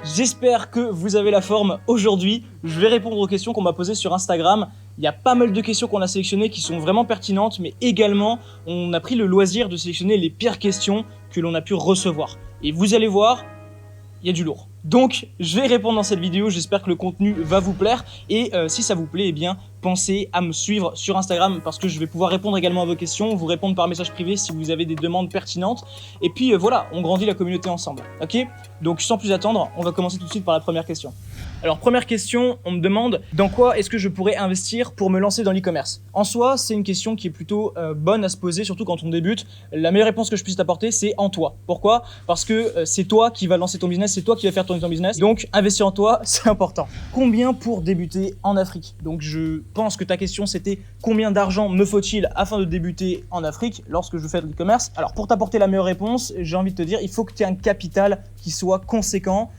J'espère que vous avez la forme aujourd'hui. Je vais répondre aux questions qu'on m'a posées sur Instagram. Il y a pas mal de questions qu'on a sélectionnées qui sont vraiment pertinentes, mais également, on a pris le loisir de sélectionner les pires questions que l'on a pu recevoir. Et vous allez voir, il y a du lourd. Donc, je vais répondre dans cette vidéo, j'espère que le contenu va vous plaire. Et si ça vous plaît, eh bien, pensez à me suivre sur Instagram parce que je vais pouvoir répondre également à vos questions, vous répondre par message privé si vous avez des demandes pertinentes. Et puis voilà, on grandit la communauté ensemble, ok? Donc sans plus attendre, on va commencer tout de suite par la première question. Alors première question, on me demande dans quoi est-ce que je pourrais investir pour me lancer dans l'e-commerce. En soi, c'est une question qui est plutôt bonne à se poser, surtout quand on débute. La meilleure réponse que je puisse t'apporter, c'est en toi. Pourquoi? Parce que c'est toi qui vas lancer ton business, c'est toi qui vas faire tourner ton business. Donc investir en toi, c'est important. Combien pour débuter en Afrique? Donc je pense que ta question c'était combien d'argent me faut-il afin de débuter en Afrique lorsque je fais de l'e-commerce? Alors pour t'apporter la meilleure réponse, j'ai envie de te dire, il faut que tu aies un capital qui soit conséquent.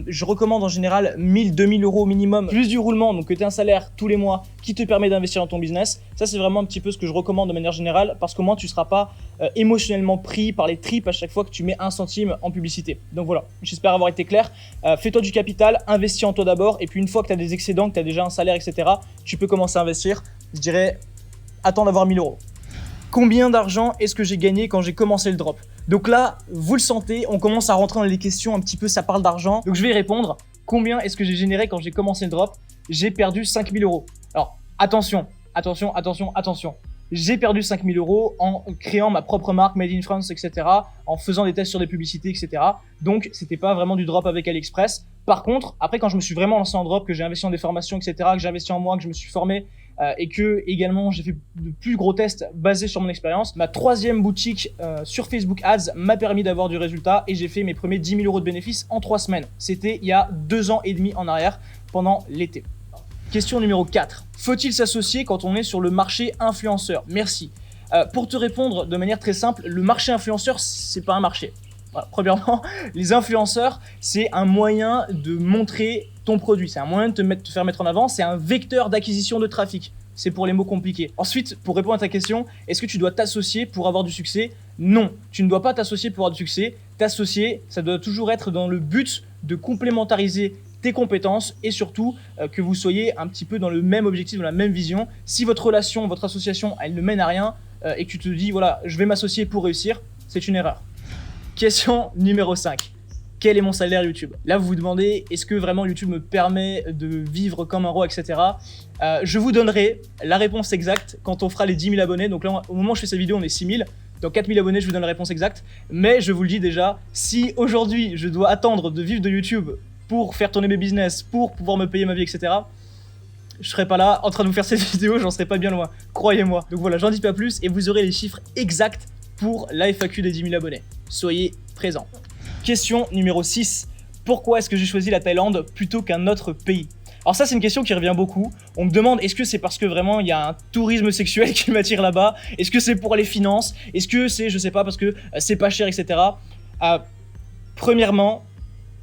Je recommande en général 1000-2000 euros minimum, plus du roulement, donc que tu aies un salaire tous les mois qui te permet d'investir dans ton business. Ça, c'est vraiment un petit peu ce que je recommande de manière générale parce qu'au moins, tu ne seras pas émotionnellement pris par les tripes à chaque fois que tu mets 1 centime en publicité. Donc voilà, j'espère avoir été clair. Fais-toi du capital, investis en toi d'abord et puis une fois que tu as des excédents, que tu as déjà un salaire, etc., tu peux commencer à investir. Je dirais, attends d'avoir 1000 euros. Combien d'argent est-ce que j'ai gagné quand j'ai commencé le drop? Donc là, vous le sentez, on commence à rentrer dans les questions un petit peu, ça parle d'argent. Donc je vais y répondre. Combien est-ce que j'ai généré quand j'ai commencé le drop? J'ai perdu 5000 euros. Alors attention. J'ai perdu 5000 euros en créant ma propre marque Made in France, etc. En faisant des tests sur des publicités, etc. Donc c'était pas vraiment du drop avec AliExpress. Par contre, après quand je me suis vraiment lancé en drop, que j'ai investi en des formations, etc., que j'ai investi en moi, que je me suis formé, et que également j'ai fait de plus gros tests basés sur mon expérience. Ma 3e boutique sur Facebook Ads m'a permis d'avoir du résultat et j'ai fait mes premiers 10 000 euros de bénéfices en 3 semaines. C'était il y a 2 ans et demi en arrière, pendant l'été. Question numéro 4. Faut-il s'associer quand on est sur le marché influenceur? Merci. Pour te répondre de manière très simple, le marché influenceur, c'est pas un marché. Voilà. Premièrement, les influenceurs, c'est un moyen de montrer ton produit, c'est un moyen de te faire mettre en avant, c'est un vecteur d'acquisition de trafic. C'est pour les mots compliqués. Ensuite, pour répondre à ta question, est-ce que tu dois t'associer pour avoir du succès? Non, tu ne dois pas t'associer pour avoir du succès. T'associer, ça doit toujours être dans le but de complémentariser tes compétences et surtout que vous soyez un petit peu dans le même objectif, dans la même vision. Si votre relation, votre association, elle ne mène à rien et que tu te dis, voilà, je vais m'associer pour réussir, c'est une erreur. Question numéro 5. Quel est mon salaire YouTube? Là, vous vous demandez, est-ce que vraiment YouTube me permet de vivre comme un roi, etc. Je vous donnerai la réponse exacte quand on fera les 10 000 abonnés. Donc là, au moment où je fais cette vidéo, on est 6 000. Dans 4 000 abonnés, je vous donne la réponse exacte. Mais je vous le dis déjà, si aujourd'hui, je dois attendre de vivre de YouTube pour faire tourner mes business, pour pouvoir me payer ma vie, etc., je serai pas là en train de vous faire cette vidéo, j'en serai pas bien loin. Croyez-moi. Donc voilà, j'en dis pas plus et vous aurez les chiffres exacts pour la FAQ des 10 000 abonnés. Soyez présents. Question numéro 6. Pourquoi est-ce que j'ai choisi la Thaïlande plutôt qu'un autre pays? Alors ça, c'est une question qui revient beaucoup. On me demande, est-ce que c'est parce que vraiment il y a un tourisme sexuel qui m'attire là-bas? Est-ce que c'est pour les finances? Est-ce que c'est, je sais pas, parce que c'est pas cher, etc. Premièrement,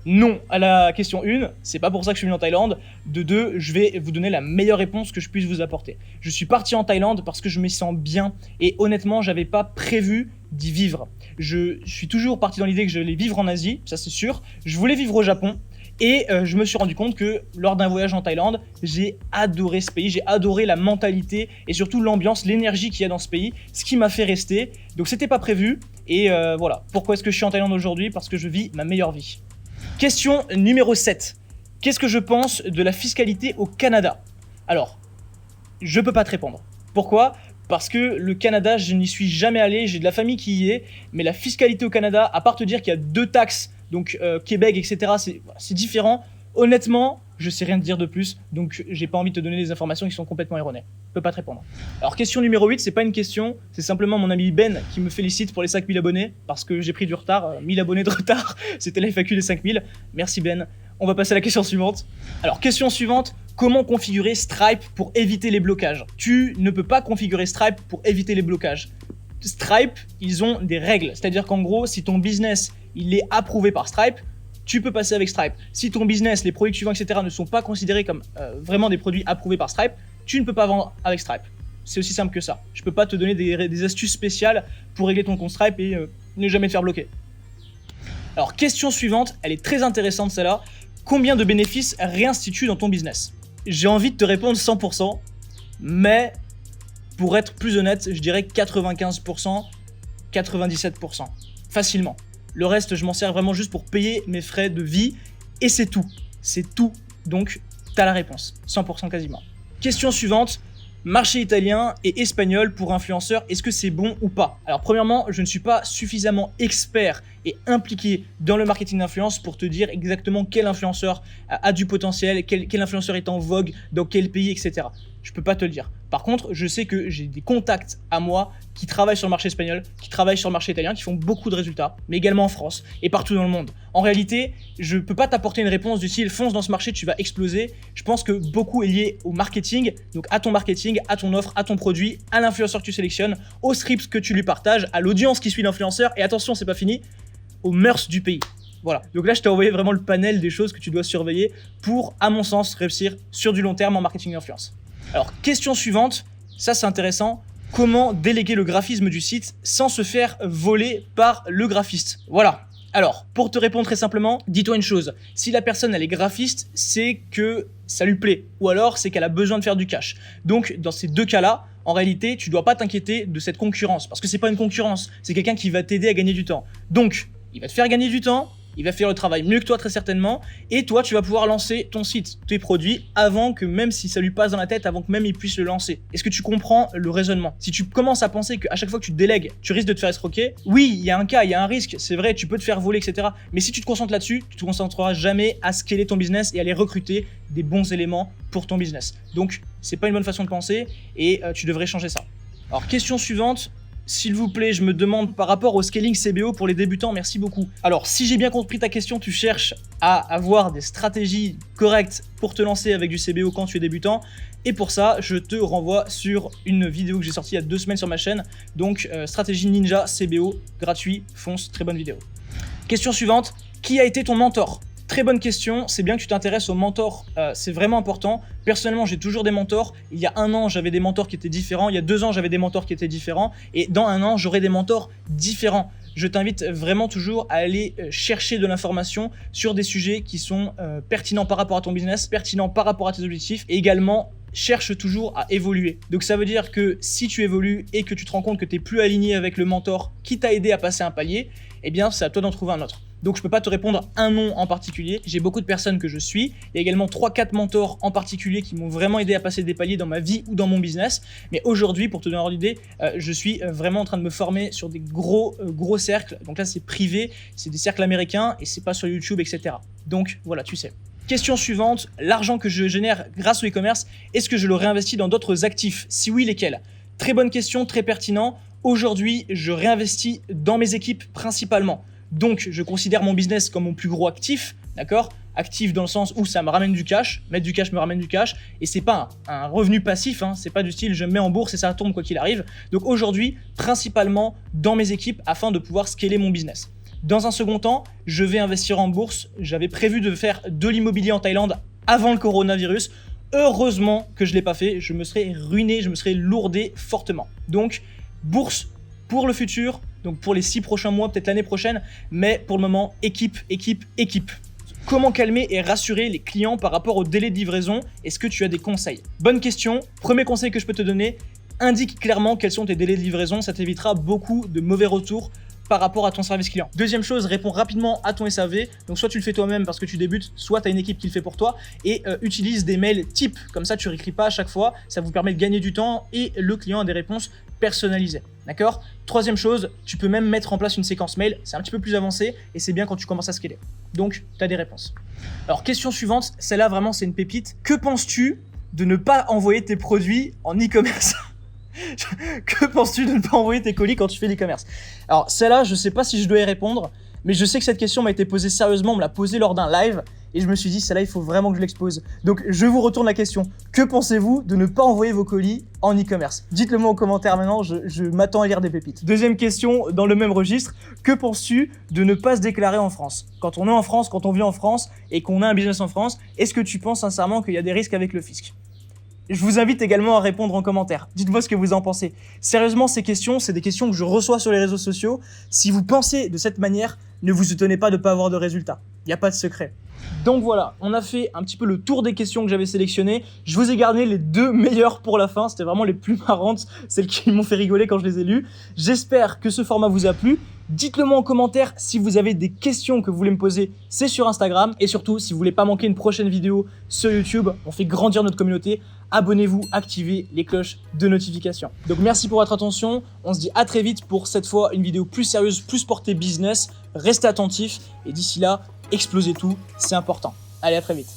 non à la question 1, c'est pas pour ça que je suis venu en Thaïlande. De 2, je vais vous donner la meilleure réponse que je puisse vous apporter. Je suis parti en Thaïlande parce que je m'y sens bien et honnêtement, j'avais pas prévu d'y vivre. Je suis toujours parti dans l'idée que je voulais vivre en Asie, ça c'est sûr. Je voulais vivre au Japon et je me suis rendu compte que lors d'un voyage en Thaïlande, j'ai adoré ce pays, j'ai adoré la mentalité et surtout l'ambiance, l'énergie qu'il y a dans ce pays, ce qui m'a fait rester. Donc c'était pas prévu et voilà. Pourquoi est-ce que je suis en Thaïlande aujourd'hui? Parce que je vis ma meilleure vie. Question numéro 7. Qu'est-ce que je pense de la fiscalité au Canada? Alors, je peux pas te répondre. Pourquoi? Parce que le Canada, je n'y suis jamais allé, j'ai de la famille qui y est, mais la fiscalité au Canada, à part te dire qu'il y a 2 taxes, donc Québec, etc., c'est différent. Honnêtement, je sais rien te dire de plus, donc j'ai pas envie de te donner des informations qui sont complètement erronées. Je peux pas te répondre. Alors question numéro 8, c'est pas une question, c'est simplement mon ami Ben qui me félicite pour les 5000 abonnés, parce que j'ai pris du retard, 1000 abonnés de retard, c'était la FAQ des 5000. Merci Ben. On va passer à la question suivante. Alors question suivante, comment configurer Stripe pour éviter les blocages? Tu ne peux pas configurer Stripe pour éviter les blocages. Stripe, ils ont des règles, c'est-à-dire qu'en gros, si ton business il est approuvé par Stripe, tu peux passer avec Stripe. Si ton business, les produits que tu vends, etc. ne sont pas considérés comme vraiment des produits approuvés par Stripe, tu ne peux pas vendre avec Stripe. C'est aussi simple que ça. Je peux pas te donner des astuces spéciales pour régler ton compte Stripe et ne jamais te faire bloquer. Alors, question suivante, elle est très intéressante celle-là. Combien de bénéfices réinstitues dans ton business? J'ai envie de te répondre 100%, mais pour être plus honnête, je dirais 95%, 97%. Facilement. Le reste, je m'en sers vraiment juste pour payer mes frais de vie et c'est tout. C'est tout. Donc, t'as la réponse. 100% quasiment. Question suivante. Marché italien et espagnol pour influenceurs, est-ce que c'est bon ou pas? Alors premièrement, je ne suis pas suffisamment expert et impliqué dans le marketing d'influence pour te dire exactement quel influenceur a du potentiel, quel influenceur est en vogue, dans quel pays, etc. Je peux pas te le dire. Par contre, je sais que j'ai des contacts à moi qui travaillent sur le marché espagnol, qui travaillent sur le marché italien, qui font beaucoup de résultats, mais également en France et partout dans le monde. En réalité, je peux pas t'apporter une réponse du style fonce dans ce marché, tu vas exploser. Je pense que beaucoup est lié au marketing, donc à ton marketing, à ton offre, à ton produit, à l'influenceur que tu sélectionnes, aux scripts que tu lui partages, à l'audience qui suit l'influenceur et attention, c'est pas fini, aux mœurs du pays. Voilà, donc là je t'ai envoyé vraiment le panel des choses que tu dois surveiller pour, à mon sens, réussir sur du long terme en marketing d'influence. Alors, question suivante, ça c'est intéressant, comment déléguer le graphisme du site sans se faire voler par le graphiste? Voilà, alors, pour te répondre très simplement, dis-toi une chose, si la personne elle est graphiste, c'est que ça lui plaît, ou alors c'est qu'elle a besoin de faire du cash. Donc, dans ces deux cas-là, en réalité, tu dois pas t'inquiéter de cette concurrence, parce que c'est pas une concurrence, c'est quelqu'un qui va t'aider à gagner du temps. Donc, il va te faire gagner du temps, il va faire le travail mieux que toi très certainement, et toi tu vas pouvoir lancer ton site, tes produits, avant que même si ça lui passe dans la tête, avant que même il puisse le lancer. Est-ce que tu comprends le raisonnement? Si tu commences à penser qu'à chaque fois que tu te délègues, tu risques de te faire escroquer, oui, il y a un cas, il y a un risque, c'est vrai, tu peux te faire voler, etc. Mais si tu te concentres là-dessus, tu te concentreras jamais à scaler ton business et à aller recruter des bons éléments pour ton business. Donc, c'est pas une bonne façon de penser, et tu devrais changer ça. Alors, question suivante. S'il vous plaît, je me demande par rapport au scaling CBO pour les débutants, merci beaucoup. Alors, si j'ai bien compris ta question, tu cherches à avoir des stratégies correctes pour te lancer avec du CBO quand tu es débutant. Et pour ça, je te renvoie sur une vidéo que j'ai sortie il y a 2 semaines sur ma chaîne. Donc, stratégie ninja CBO, gratuit, fonce, très bonne vidéo. Question suivante, qui a été ton mentor ? Très bonne question, c'est bien que tu t'intéresses aux mentors, c'est vraiment important. Personnellement, j'ai toujours des mentors. Il y a 1 an, j'avais des mentors qui étaient différents. Il y a 2 ans, j'avais des mentors qui étaient différents. Et dans 1 an, j'aurai des mentors différents. Je t'invite vraiment toujours à aller chercher de l'information sur des sujets qui sont pertinents par rapport à ton business, pertinents par rapport à tes objectifs et également cherche toujours à évoluer. Donc ça veut dire que si tu évolues et que tu te rends compte que tu n'es plus aligné avec le mentor qui t'a aidé à passer un palier, eh bien c'est à toi d'en trouver un autre. Donc je peux pas te répondre un nom en particulier, j'ai beaucoup de personnes que je suis, il y a également 3-4 mentors en particulier qui m'ont vraiment aidé à passer des paliers dans ma vie ou dans mon business, mais aujourd'hui, pour te donner une idée, je suis vraiment en train de me former sur des gros cercles, donc là c'est privé, c'est des cercles américains et c'est pas sur YouTube, etc. Donc voilà, tu sais. Question suivante, l'argent que je génère grâce au e-commerce, est-ce que je le réinvestis dans d'autres actifs? Si oui, lesquels? Très bonne question, très pertinent. Aujourd'hui, je réinvestis dans mes équipes principalement. Donc, je considère mon business comme mon plus gros actif, d'accord? Actif dans le sens où ça me ramène du cash, mettre du cash me ramène du cash, et c'est pas un revenu passif, hein, c'est pas du style je me mets en bourse et ça tombe quoi qu'il arrive. Donc aujourd'hui, principalement dans mes équipes afin de pouvoir scaler mon business. Dans un second temps, je vais investir en bourse. J'avais prévu de faire de l'immobilier en Thaïlande avant le coronavirus. Heureusement que je ne l'ai pas fait, je me serais ruiné, je me serais lourdé fortement. Donc, bourse pour le futur, donc pour les 6 prochains mois, peut-être l'année prochaine, mais pour le moment, équipe. Comment calmer et rassurer les clients par rapport au délai de livraison? Est-ce que tu as des conseils? Bonne question. Premier conseil que je peux te donner, indique clairement quels sont tes délais de livraison, ça t'évitera beaucoup de mauvais retours par rapport à ton service client. Deuxième chose, réponds rapidement à ton SAV. Donc soit tu le fais toi-même parce que tu débutes, soit tu as une équipe qui le fait pour toi et utilise des mails types. Comme ça, tu ne réécris pas à chaque fois. Ça vous permet de gagner du temps et le client a des réponses personnalisées. D'accord? Troisième chose, tu peux même mettre en place une séquence mail. C'est un petit peu plus avancé et c'est bien quand tu commences à scaler. Donc, tu as des réponses. Alors, question suivante. Celle-là, vraiment, c'est une pépite. Que penses-tu de ne pas envoyer tes produits en e-commerce? Que penses-tu de ne pas envoyer tes colis quand tu fais l'e-commerce? Alors celle-là, je sais pas si je dois y répondre, mais je sais que cette question m'a été posée sérieusement, on me l'a posée lors d'un live, et je me suis dit, celle-là, il faut vraiment que je l'expose. Donc je vous retourne la question. Que pensez-vous de ne pas envoyer vos colis en e-commerce? Dites-le moi en commentaire maintenant, je m'attends à lire des pépites. Deuxième question, dans le même registre, que penses-tu de ne pas se déclarer en France? Quand on est en France, quand on vit en France, et qu'on a un business en France, est-ce que tu penses sincèrement qu'il y a des risques avec le fisc? Je vous invite également à répondre en commentaire. Dites-moi ce que vous en pensez. Sérieusement, ces questions, c'est des questions que je reçois sur les réseaux sociaux. Si vous pensez de cette manière, ne vous étonnez pas de ne pas avoir de résultats. Il n'y a pas de secret. Donc voilà, on a fait un petit peu le tour des questions que j'avais sélectionnées. Je vous ai gardé les 2 meilleures pour la fin. C'était vraiment les plus marrantes, celles qui m'ont fait rigoler quand je les ai lues. J'espère que ce format vous a plu. Dites-le moi en commentaire si vous avez des questions que vous voulez me poser, c'est sur Instagram. Et surtout, si vous voulez pas manquer une prochaine vidéo sur YouTube, on fait grandir notre communauté. Abonnez-vous, activez les cloches de notification. Donc merci pour votre attention. On se dit à très vite pour cette fois une vidéo plus sérieuse, plus portée business. Restez attentifs et d'ici là, explosez tout, c'est important. Allez, à très vite.